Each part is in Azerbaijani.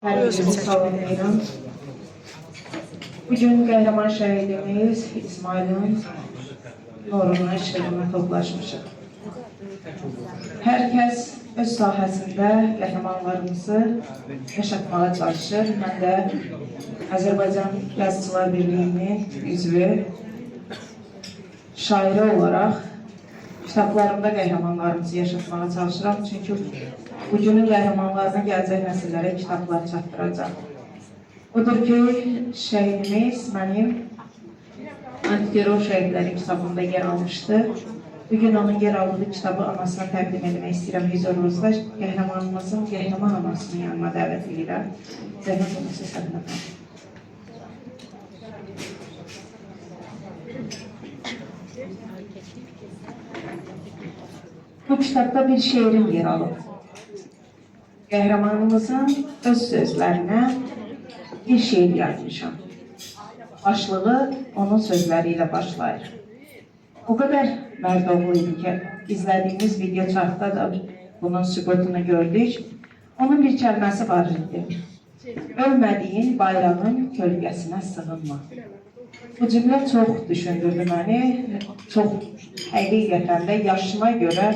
Herkese salamlayıram. Bugün qəhrəman şəhidimiz İsmailin nuruna, işığına toplaşmışıq. Hər kəs öz sahəsində qəhrəmanlarımızı yaşatmağa çalışır. Mən də Azərbaycan Yazıçılar Birliyinin üzvü, şairi olaraq kitablarımda qəhrəmanlarımızı yaşatmağa çalışıram. Çünki bugünün qəhrəmanlarına gələcək nəsillərə kitablar çatdıracaq. Odur ki, şəhidimiz mənim Antiterror Şəhidləri kitabımda yer almışdı. Bugün onun yer aldığı kitabı anasına təqdim etmək istəyirəm hüzurunuzda. Qəhrəmanımızın qəhrəman anasının yanına dəvət edirəm. Zəhmət olmasa səninlə qalın. Bu kitabda bir şeirim yer alıb. Qəhrəmanımızın öz sözlərinə bir şeir yazmışam. Başlığı onun sözləri ilə başlayır. O qədər mərdoğlu idi ki, izlədiyimiz video çarxda da bunun sübutunu gördük. Onun bir kəlməsi var idi. Ölmədiyin bayrağın kölgəsinə sığınma. Bu cümlə çox düşündürdü məni. Çox həqiqətən də yaşıma görə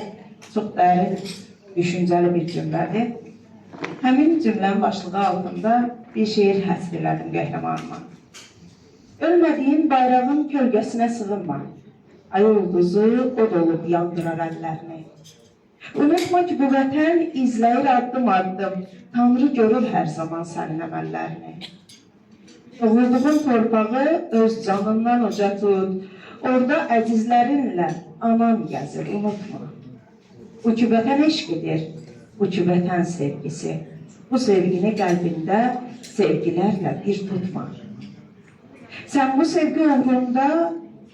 çox dərin düşüncəli bir cümlədir. Həmin cümlənin başlığı altında bir şeir həsr elədim qəhrəmanıma. Ölmədiyin bayrağın kölgəsinə sığınma. Ay ulduzu od olub yandırar əllərini. Unutma ki, bu vətən izləyir addım-addım. Tanrı görür hər zaman sənin əməllərini. Doğulduğun torpağı öz canından uca tut. Orada əzizlərinlə anan gəzir, unutma. Bu ki vətən eşqidir, bu ki vətən sevgisi. Bu sevgini qəlbində sevgilərlə bir tutma. Sən bu sevgi uğrunda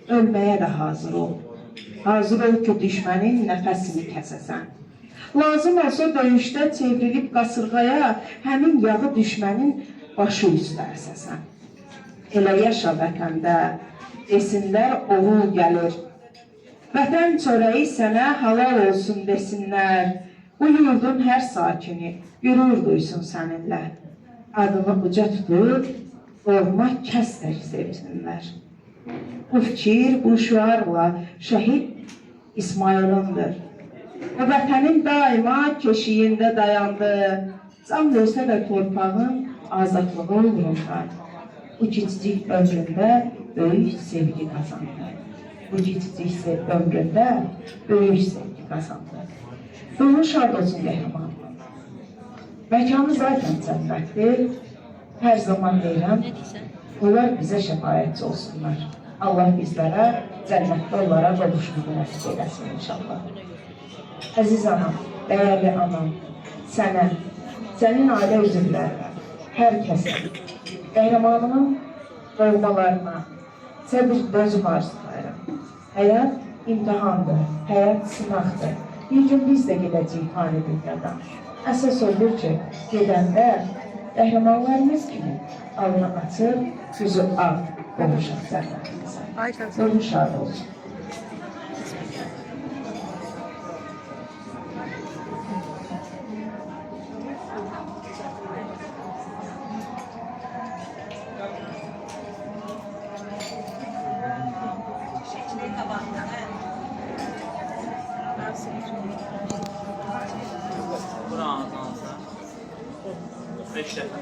ölməyə də hazır ol. Hazır ol ki, düşmənin nəfəsini kəsəsən. Lazım olsa döyüşdə çevrilib qasırğaya həmin yağı düşmənin başı üstə əsəsən. Elə yaşa vətəndə, desinlər oğul gəlir. Vətən çörəyi sənə halal olsun desinlər. Bu yurdun hər sakini qürur duysun səninlə. Adını uca tutub, doğma kəslər sevsinlər. Bu fikir, bu şüarla şəhid İsmailindir. O vətənin daima keşiyində dayandı. Can versə də torpağın azadlığı uğrunda. Bu kiçicik ömründə böyük sevgi qazandı. Bu kiçicik ömründə böyük sevgi qazandı. Ruhun şad olsun qəhrəmanım. Məkanı zaten cənnətdir. Hər zaman deyirəm, onlar bizə şəfayətçi olsunlar. Allah bizlərə cənnətdə onlara qovuşmağı nəsib eləsin inşallah. Əziz anam, dəyərli anam, sənə, sənin ailə üzvlərinə, hər kəsə, qəhrəmanımın doğmalarına səbir dözüm arzulayıram. Həyat imtihandır, həyat sınaqdır. Bir gün biz də gedəcəyik fani dünyadan. Əsas olur ki, gedəndə qəhrəmanlarımız kimi alını açıb, yüzü ağ oluşaq cənnətimizə. Ruhu şad olsun. Buranın ağzınızda 5 dəfə.